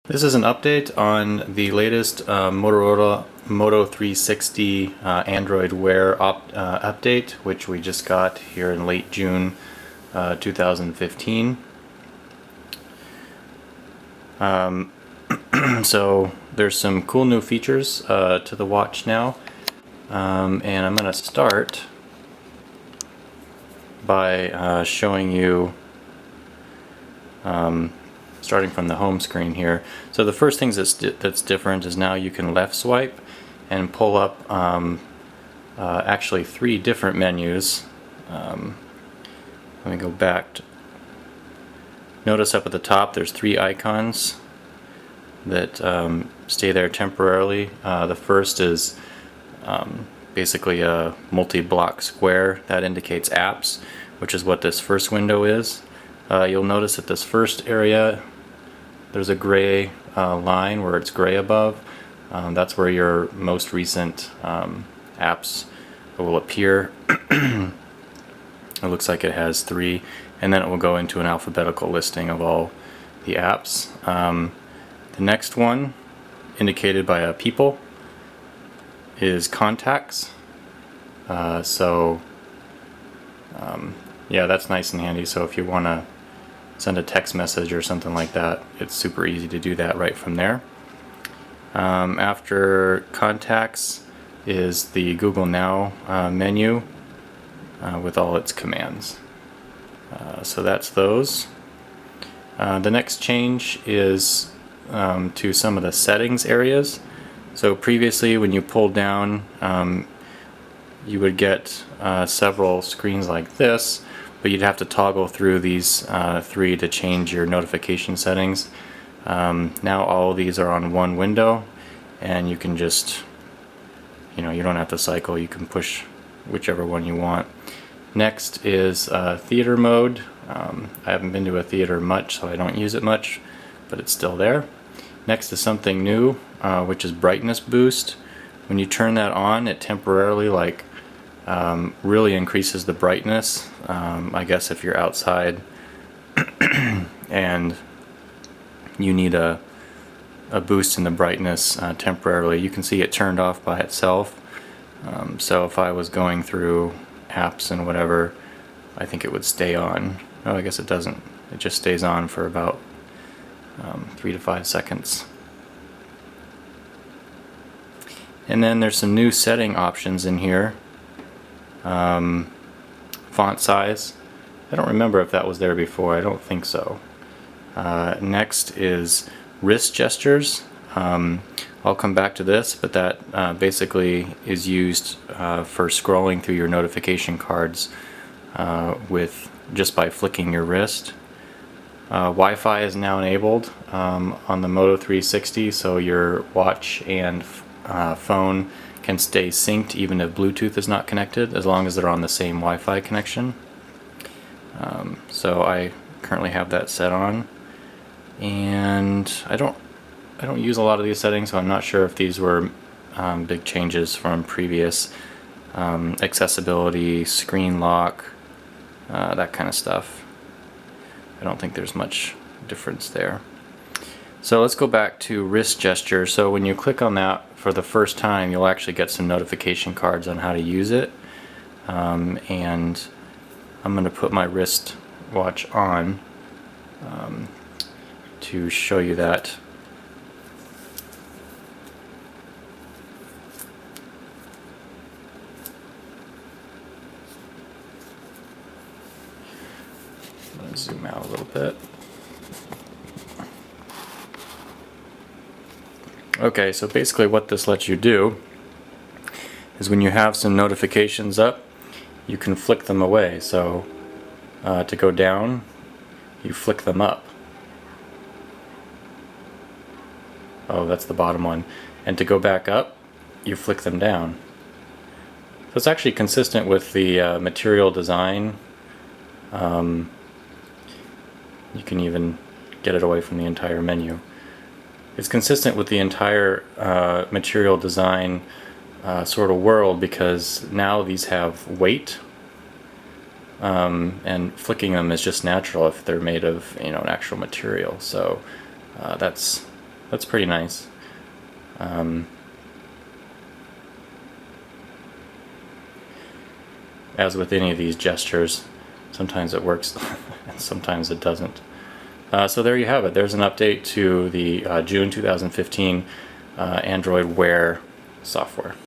This is an update on the latest Motorola Moto 360 Android Wear update, which we just got here in late June 2015. So there's some cool new features to the watch now, and I'm going to start by showing you starting from the home screen here. So the first thing that's different is now you can left swipe and pull up actually 3 different menus. Let me go back. Notice up at the top there's 3 icons that stay there temporarily. The first is basically a multi-block square that indicates apps, which is what this first window is. You'll notice that this first area, there's a gray line where it's gray above. That's where your most recent apps will appear. It looks like it has 3, and then it will go into an alphabetical listing of all the apps. The next one, indicated by a people, is contacts. Yeah, that's nice and handy. So if you want to send a text message or something like that, it's super easy to do that right from there. After contacts is the Google Now menu with all its commands. So that's those. The next change is to some of the settings areas. So previously when you pulled down, you would get several screens like this, but you'd have to toggle through these 3 to change your notification settings. Now all of these are on one window, and you can just, you don't have to cycle, you can push whichever one you want. Next is theater mode. I haven't been to a theater much, so I don't use it much, but it's still there. Next is something new, which is brightness boost. When you turn that on, it temporarily really increases the brightness. I guess if you're outside and you need a boost in the brightness temporarily, you can see it turned off by itself. So if I was going through apps and whatever, I think it would stay on. Oh, I guess it doesn't. It just stays on for about 3 to 5 seconds. And then there's some new setting options in here. Font size. I don't remember if that was there before. I don't think so. Next is wrist gestures. I'll come back to this, but that basically is used for scrolling through your notification cards with just by flicking your wrist. Wi-Fi is now enabled on the Moto 360, so your watch and phone can stay synced even if Bluetooth is not connected, as long as they're on the same Wi-Fi connection. So I currently have that set on, and I don't use a lot of these settings, so I'm not sure if these were big changes from previous. Accessibility, screen lock, that kind of stuff. I don't think there's much difference there. So let's go back to wrist gesture. So when you click on that for the first time, you'll actually get some notification cards on how to use it. And I'm going to put my wrist watch on to show you that. Let's zoom out a little bit. Okay, so basically what this lets you do is when you have some notifications up, you can flick them away. So to go down, you flick them up. Oh, that's the bottom one. And to go back up, you flick them down. So it's actually consistent with the material design. You can even get it away from the entire menu. It's consistent with the entire material design sort of world, because now these have weight, and flicking them is just natural if they're made of an actual material. So that's that's pretty nice. As with any of these gestures, sometimes it works and sometimes it doesn't. So there you have it. There's an update to the June 2015 Android Wear software.